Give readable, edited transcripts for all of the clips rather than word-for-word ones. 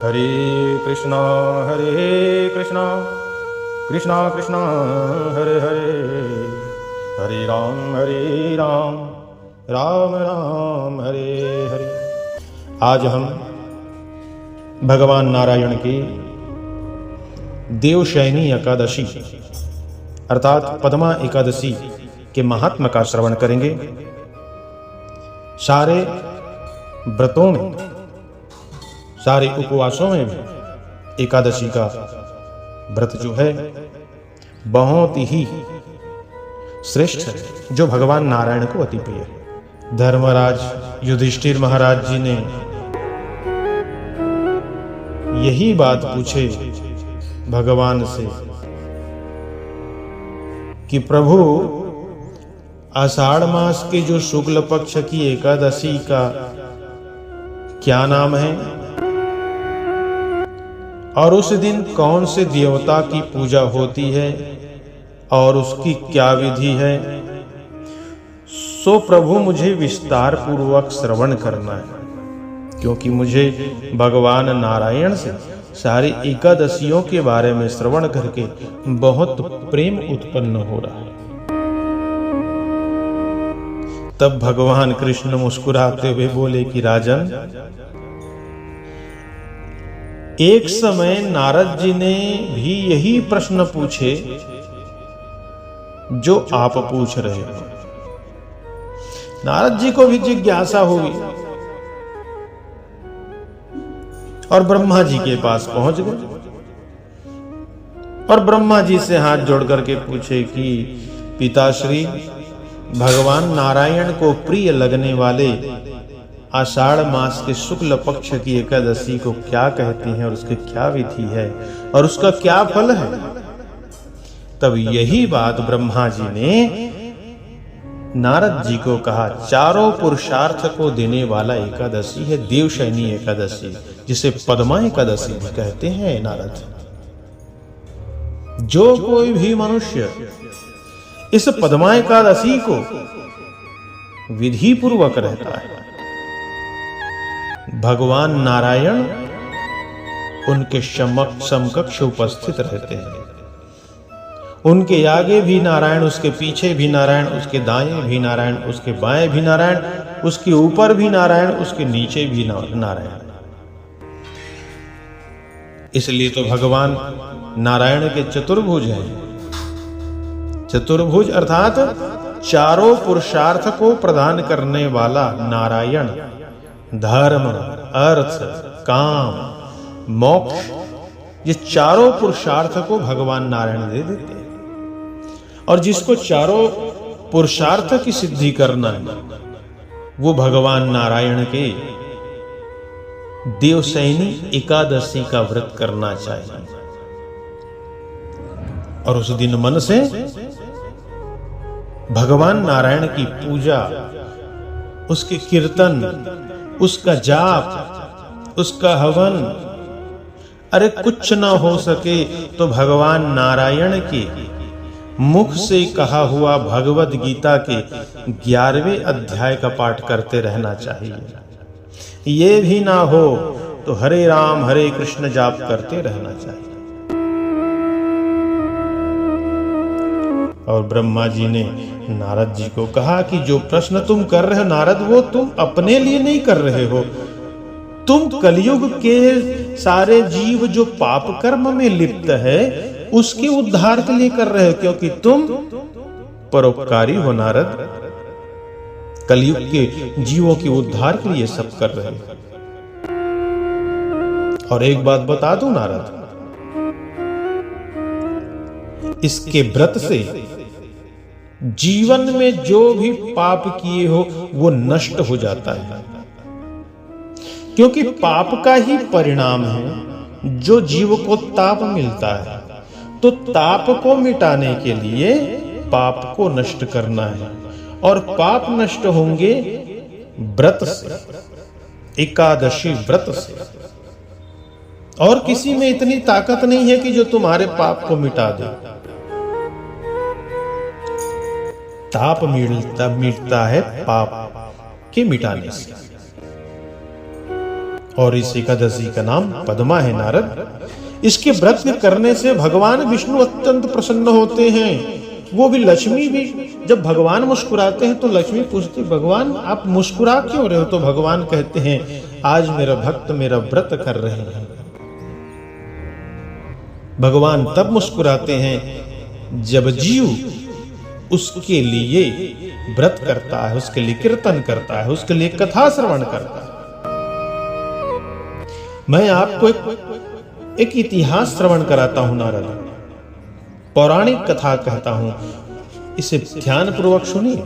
हरे कृष्णा कृष्णा कृष्णा हरे हरे, हरे राम राम राम हरे हरे। आज हम भगवान नारायण की देवशयनी एकादशी अर्थात पद्मा एकादशी के महात्म्य का श्रवण करेंगे। सारे व्रतों में, सारे उपवासों में भी एकादशी का व्रत जो है बहुत ही श्रेष्ठ है, जो भगवान नारायण को अति प्रिय है। धर्मराज युधिष्ठिर महाराज जी ने यही बात पूछे भगवान से कि प्रभु, आषाढ़ मास के जो शुक्ल पक्ष की एकादशी का क्या नाम है और उस दिन कौन से देवता की पूजा होती है और उसकी क्या विधि है, सो प्रभु मुझे विस्तार पूर्वक श्रवण करना है, क्योंकि मुझे भगवान नारायण से सारी एकादशियों के बारे में श्रवण करके बहुत प्रेम उत्पन्न हो रहा है। तब भगवान कृष्ण मुस्कुराते हुए बोले कि राजन, एक समय नारद जी ने भी यही प्रश्न पूछे जो आप पूछ रहे हो। नारद जी को भी जिज्ञासा हुई और ब्रह्मा जी के पास पहुंच गए और ब्रह्मा जी से हाथ जोड़ करके पूछे कि पिताश्री, भगवान नारायण को प्रिय लगने वाले आषाढ़ मास के शुक्ल पक्ष की एकादशी को क्या कहती हैं और उसकी क्या विधि है और उसका क्या फल है। तब यही बात ब्रह्मा जी ने नारद जी को कहा। चारों पुरुषार्थ को देने वाला एकादशी है देवशयनी एकादशी, जिसे पद्मा एकादशी भी कहते हैं। नारद, जो कोई भी मनुष्य इस पद्मा एकादशी को विधि पूर्वक रहता है, भगवान नारायण उनके समकक्ष उपस्थित रहते हैं। उनके आगे भी नारायण, उसके पीछे भी नारायण, उसके दाएं भी नारायण, उसके बाएं भी नारायण, उसके ऊपर भी नारायण, उसके नीचे भी नारायण। इसलिए तो भगवान नारायण के चतुर्भुज हैं। चतुर्भुज अर्थात चारों पुरुषार्थ को प्रदान करने वाला नारायण धर्म, अर्थ, काम, मोक्ष, ये चारों पुरुषार्थ को भगवान नारायण दे देते हैं। और जिसको चारों पुरुषार्थ की सिद्धि करना है, वो भगवान नारायण के देवशयनी एकादशी का व्रत करना चाहिए और उस दिन मन से भगवान नारायण की पूजा, उसके कीर्तन, उसका जाप, उसका हवन, अरे कुछ ना हो सके तो भगवान नारायण के मुख से कहा हुआ भगवद गीता के 11वें अध्याय का पाठ करते रहना चाहिए। ये भी ना हो तो हरे राम हरे कृष्ण जाप करते रहना चाहिए। और ब्रह्मा जी ने नारद जी को कहा कि जो प्रश्न तुम कर रहे हो नारद, वो तुम अपने लिए नहीं कर रहे हो, तुम कलयुग के सारे जीव जो पाप कर्म में लिप्त है उसके उद्धार के लिए कर रहे हो, क्योंकि तुम परोपकारी हो नारद। कलयुग के जीवों के उद्धार के लिए सब कर रहे हो। और एक बात बता दूं नारद, इसके व्रत से जीवन में जो भी पाप किए हो वो नष्ट हो जाता है, क्योंकि पाप का ही परिणाम है जो जीव को ताप मिलता है। तो ताप को मिटाने के लिए पाप को नष्ट करना है, और पाप नष्ट होंगे व्रत से, एकादशी व्रत से। और किसी में इतनी ताकत नहीं है कि जो तुम्हारे पाप को मिटा दे। ताप मिटता है पाप के मिटाने से। और इस एकादशी का नाम पद्मा है नारद। इसके व्रत करने से भगवान विष्णु अत्यंत प्रसन्न होते हैं। वो भी लक्ष्मी भी, जब भगवान मुस्कुराते हैं तो लक्ष्मी पूछती भगवान आप मुस्कुरा क्यों रहे हो? तो भगवान कहते हैं आज मेरा भक्त मेरा व्रत कर रहे हैं। भगवान तब मुस्कुराते हैं जब जीव उसके लिए व्रत करता है, उसके लिए कीर्तन करता है, उसके लिए कथा श्रवण करता है। मैं आपको एक इतिहास श्रवण कराता हूं नारद, पौराणिक कथा कहता हूं, इसे ध्यान पूर्वक सुनिए।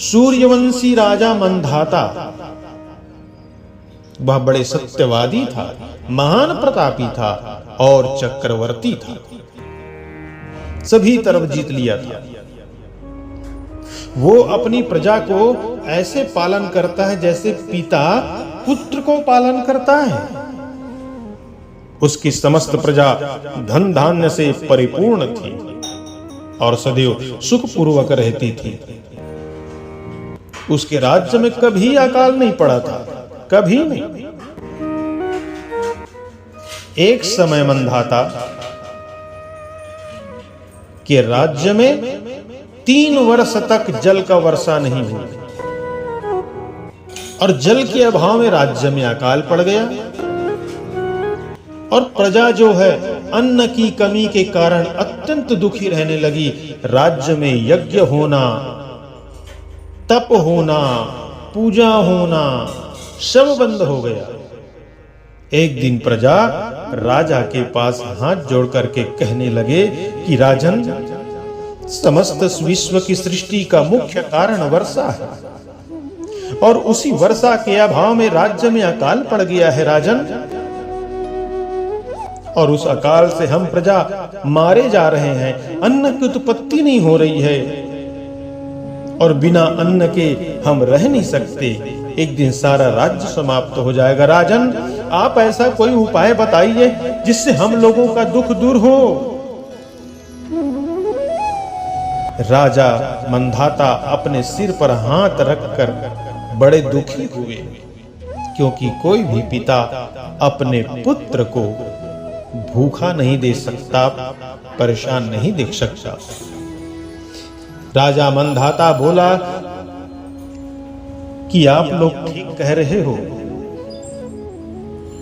सूर्यवंशी राजा मंधाता, वह बड़े सत्यवादी था, महान प्रतापी था और चक्रवर्ती था, सभी तरफ जीत लिया था। वो अपनी प्रजा को ऐसे पालन करता है जैसे पिता पुत्र को पालन करता है। उसकी समस्त प्रजा धन धान्य से परिपूर्ण थी और सदैव सुखपूर्वक रहती थी। उसके राज्य में कभी अकाल नहीं पड़ा था, कभी नहीं। एक समय मंधाता के राज्य में 3 वर्ष तक जल का वर्षा नहीं हुआ और जल के अभाव में राज्य में अकाल पड़ गया और प्रजा जो है अन्न की कमी के कारण अत्यंत दुखी रहने लगी। राज्य में यज्ञ होना, तप होना, पूजा होना सब बंद हो गया। एक दिन प्रजा राजा के पास हाथ जोड़ करके कहने लगे कि राजन, समस्त विश्व की सृष्टि का मुख्य कारण वर्षा है और उसी वर्षा के अभाव में राज्य में अकाल पड़ गया है राजन, और उस अकाल से हम प्रजा मारे जा रहे हैं। अन्न की उत्पत्ति नहीं हो रही है और बिना अन्न के हम रह नहीं सकते। एक दिन सारा राज्य समाप्त हो जाएगा। राजन, आप ऐसा कोई उपाय बताइए जिससे हम लोगों का दुख दूर हो। राजा मंधाता अपने सिर पर हाथ रखकर बड़े दुखी हुए, क्योंकि कोई भी पिता अपने पुत्र को भूखा नहीं दे सकता, परेशान नहीं देख सकता। राजा मंधाता बोला कि आप लोग ठीक कह रहे हो,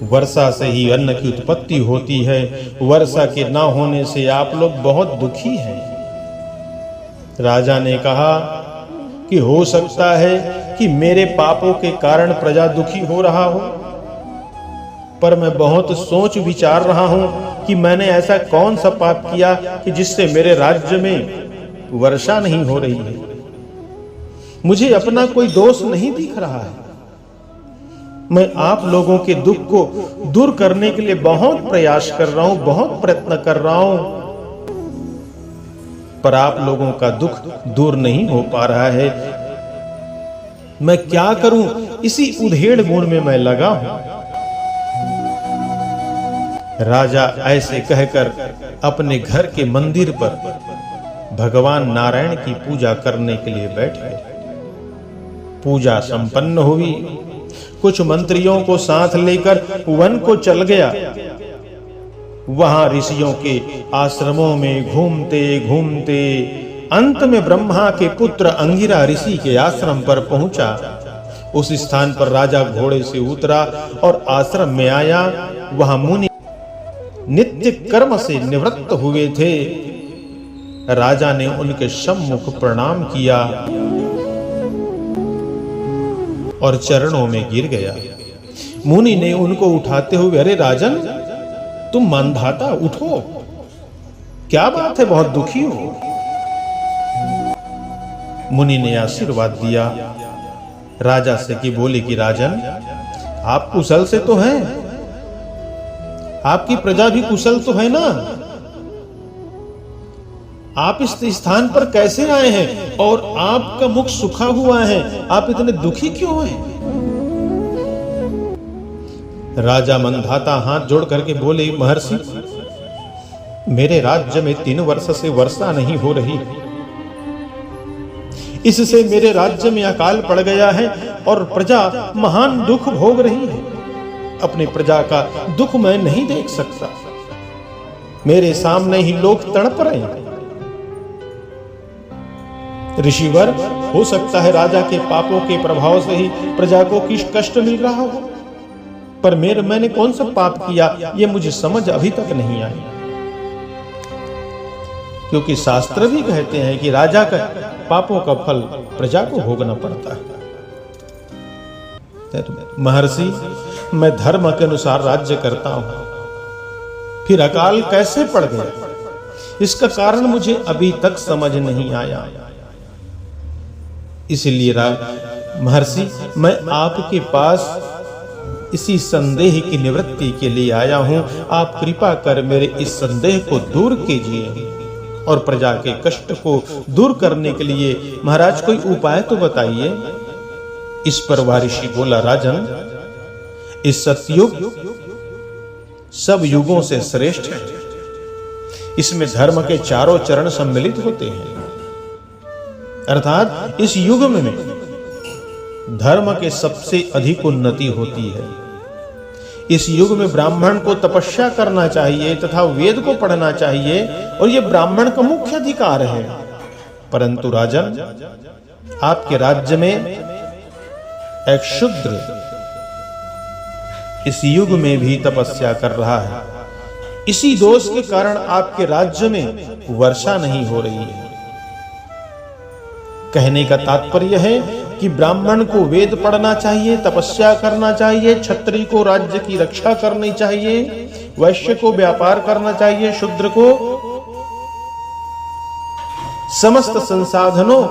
वर्षा से ही अन्न की उत्पत्ति होती है, वर्षा के ना होने से आप लोग बहुत दुखी हैं। राजा ने कहा कि हो सकता है कि मेरे पापों के कारण प्रजा दुखी हो रहा हो, पर मैं बहुत सोच विचार रहा हूं कि मैंने ऐसा कौन सा पाप किया कि जिससे मेरे राज्य में वर्षा नहीं हो रही है। मुझे अपना कोई दोष नहीं दिख रहा है। मैं आप लोगों के दुख को दूर करने के लिए बहुत प्रयास कर रहा हूं, बहुत प्रयत्न कर रहा हूं, पर आप लोगों का दुख दूर नहीं हो पा रहा है। मैं क्या करूं? इसी उधेड़ गुण में मैं लगा हूं। राजा ऐसे कहकर अपने घर के मंदिर पर भगवान नारायण की पूजा करने के लिए बैठे। पूजा संपन्न हुई। कुछ मंत्रियों को साथ लेकर वन को चल गया। वहां ऋषियों के आश्रमों में घूमते घूमते अंत में ब्रह्मा के पुत्र अंगिरा ऋषि के आश्रम पर पहुंचा। उस स्थान पर राजा घोड़े से उतरा और आश्रम में आया। वहां मुनि नित्य कर्म से निवृत्त हुए थे। राजा ने उनके सम्मुख प्रणाम किया और चरणों में गिर गया। मुनि ने उनको उठाते हुए, अरे राजन, तुम मंधाता, उठो, क्या बात है, बहुत दुखी हो। मुनि ने आशीर्वाद दिया राजा से कि बोले कि राजन, आप कुशल से तो हैं, आपकी प्रजा भी कुशल तो है ना, आप इस स्थान पर कैसे आए हैं और आपका मुख सूखा हुआ है, आप इतने दुखी क्यों हैं? राजा मंधाता हाथ जोड़ करके बोले, महर्षि, मेरे राज्य में 3 वर्ष से वर्षा नहीं हो रही। इससे मेरे राज्य में अकाल पड़ गया है और प्रजा महान दुख भोग रही है। अपनी प्रजा का दुख मैं नहीं देख सकता। मेरे सामने ही लोग तड़प रहे हैं। ऋषिवर, हो सकता है राजा के पापों के प्रभाव से ही प्रजा को किस कष्ट मिल रहा हो, पर मैंने कौन सा पाप किया ये मुझे समझ अभी तक नहीं आई। क्योंकि शास्त्र भी कहते हैं कि राजा का पापों का फल प्रजा को भोगना पड़ता है। महर्षि, मैं धर्म के अनुसार राज्य करता हूं, फिर अकाल कैसे पड़ गया इसका कारण मुझे अभी तक समझ नहीं आया। इसलिए महर्षि, मैं आपके पास इसी संदेह की निवृत्ति के लिए आया हूं। आप कृपा कर मेरे इस संदेह को दूर कीजिए और प्रजा के कष्ट को दूर करने के लिए महाराज कोई उपाय तो बताइए। इस पर वह ऋषि बोला, राजन, इस सतयुग सब युगों से श्रेष्ठ है। इसमें धर्म के चारों चरण सम्मिलित होते हैं, अर्थात इस युग में धर्म के सबसे अधिक उन्नति होती है। इस युग में ब्राह्मण को तपस्या करना चाहिए तथा वेद को पढ़ना चाहिए और यह ब्राह्मण का मुख्य अधिकार है। परंतु राजन, आपके राज्य में एक शूद्र इस युग में भी तपस्या कर रहा है। इसी दोष के कारण आपके राज्य में वर्षा नहीं हो रही है। कहने का तात्पर्य है कि ब्राह्मण को वेद पढ़ना चाहिए, तपस्या करना चाहिए, क्षत्रिय को राज्य की रक्षा करनी चाहिए, वैश्य को व्यापार करना चाहिए, शूद्र को समस्त संसाधनों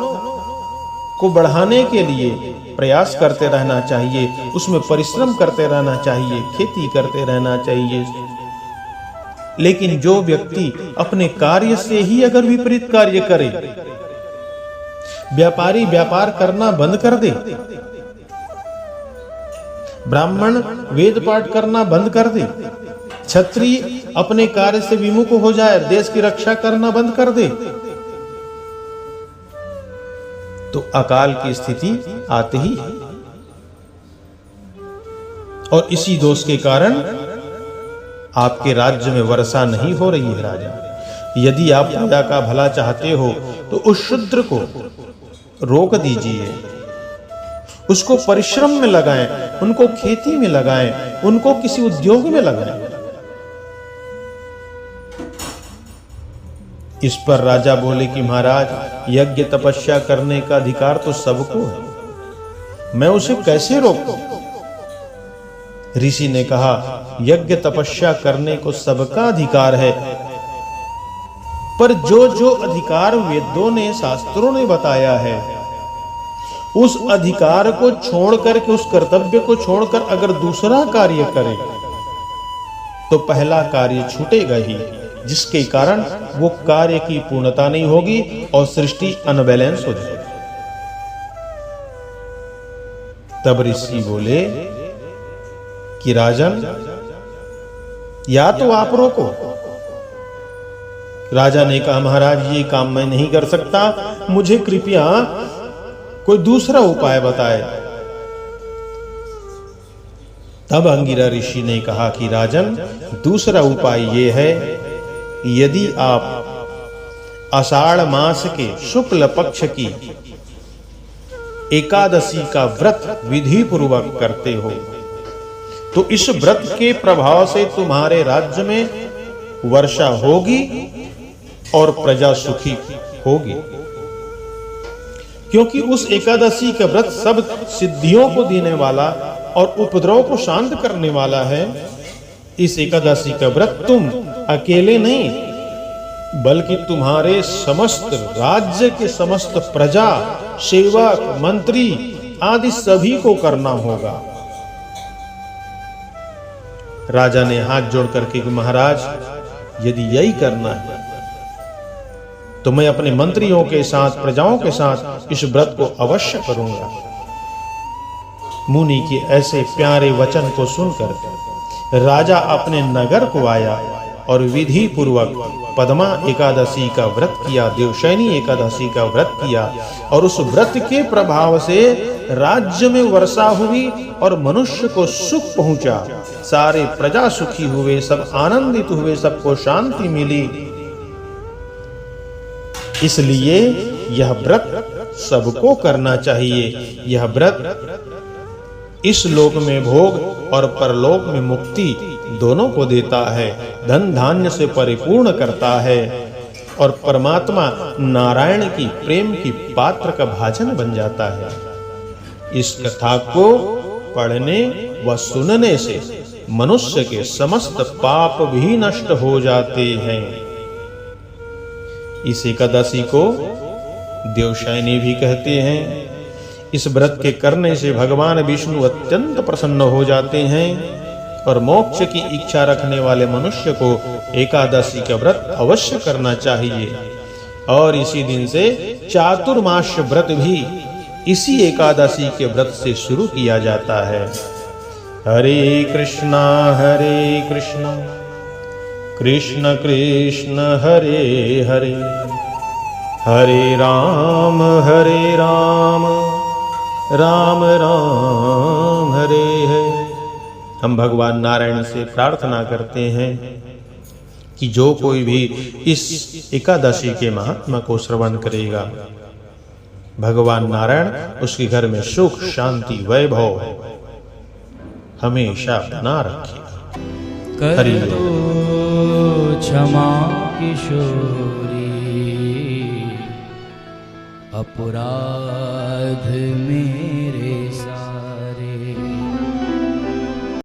को बढ़ाने के लिए प्रयास करते रहना चाहिए, उसमें परिश्रम करते रहना चाहिए, खेती करते रहना चाहिए। लेकिन जो व्यक्ति अपने कार्य से ही अगर विपरीत कार्य करे, व्यापारी व्यापार करना बंद कर दे, ब्राह्मण वेद पाठ करना बंद कर दे, क्षत्रिय अपने कार्य से विमुख हो जाए, देश की रक्षा करना बंद कर दे, तो अकाल की स्थिति आती ही है। और इसी दोष के कारण आपके राज्य में वर्षा नहीं हो रही है। राजा, यदि आप प्रजा का भला चाहते हो तो उस शूद्र को रोक दीजिए, उसको परिश्रम में लगाएं, उनको खेती में लगाएं, उनको किसी उद्योग में लगाएं। इस पर राजा बोले कि महाराज, यज्ञ तपस्या करने का अधिकार तो सबको है, मैं उसे कैसे रोकूं? ऋषि ने कहा, यज्ञ तपस्या करने को सबका अधिकार है, पर जो जो अधिकार वेदों ने, शास्त्रों ने बताया है, उस अधिकार को छोड़कर के, उस कर्तव्य को छोड़कर अगर दूसरा कार्य करे तो पहला कार्य छूटेगा ही, जिसके कारण वो कार्य की पूर्णता नहीं होगी और सृष्टि अनबैलेंस हो जाएगी। तब ऋषि बोले कि राजन, या तो आप रोको। राजा ने कहा, महाराज ये काम मैं नहीं कर सकता, मुझे कृपया कोई दूसरा उपाय बताए। तब अंगिरा ऋषि ने कहा कि राजन, दूसरा उपाय ये है, यदि आप आषाढ़ मास के शुक्ल पक्ष की एकादशी का व्रत विधि पूर्वक करते हो तो इस व्रत के प्रभाव से तुम्हारे राज्य में वर्षा होगी और प्रजा सुखी होगी, क्योंकि उस एकादशी का व्रत सब सिद्धियों को देने वाला और उपद्रव को शांत करने वाला है। इस एकादशी का व्रत तुम अकेले नहीं, बल्कि तुम्हारे समस्त राज्य के समस्त प्रजा, सेवक, मंत्री आदि सभी को करना होगा। राजा ने हाथ जोड़ करके कि महाराज, यदि यही करना है तो मैं अपने मंत्रियों के साथ, प्रजाओं के साथ इस व्रत को अवश्य करूंगा। मुनि के ऐसे प्यारे वचन को सुनकर राजा अपने नगर को आया और विधि पूर्वक पद्मा एकादशी का व्रत किया, देवशयनी एकादशी का व्रत किया, और उस व्रत के प्रभाव से राज्य में वर्षा हुई और मनुष्य को सुख पहुंचा, सारे प्रजा सुखी हुए, सब आनंदित हुए, सबको शांति मिली। इसलिए यह व्रत सबको करना चाहिए। यह व्रत इस लोक में भोग और परलोक में मुक्ति दोनों को देता है, धन धान्य से परिपूर्ण करता है और परमात्मा नारायण की प्रेम की पात्र का भाजन बन जाता है। इस कथा को पढ़ने व सुनने से मनुष्य के समस्त पाप भी नष्ट हो जाते हैं। इस एकादशी को देवशयनी भी कहते हैं। इस व्रत के करने से भगवान विष्णु अत्यंत प्रसन्न हो जाते हैं और मोक्ष की इच्छा रखने वाले मनुष्य को एकादशी का व्रत अवश्य करना चाहिए। और इसी दिन से चातुर्मास्य व्रत भी इसी एकादशी के व्रत से शुरू किया जाता है। हरे कृष्णा कृष्ण कृष्ण हरे हरे, हरे राम राम राम हरे हरे। हम भगवान नारायण से प्रार्थना करते हैं कि जो कोई भी इस एकादशी के महात्मा को श्रवण करेगा, भगवान नारायण उसके घर में सुख शांति वैभव हमेशा बना रखेगा। हरि बोल। क्षमा किशोरी अपराध में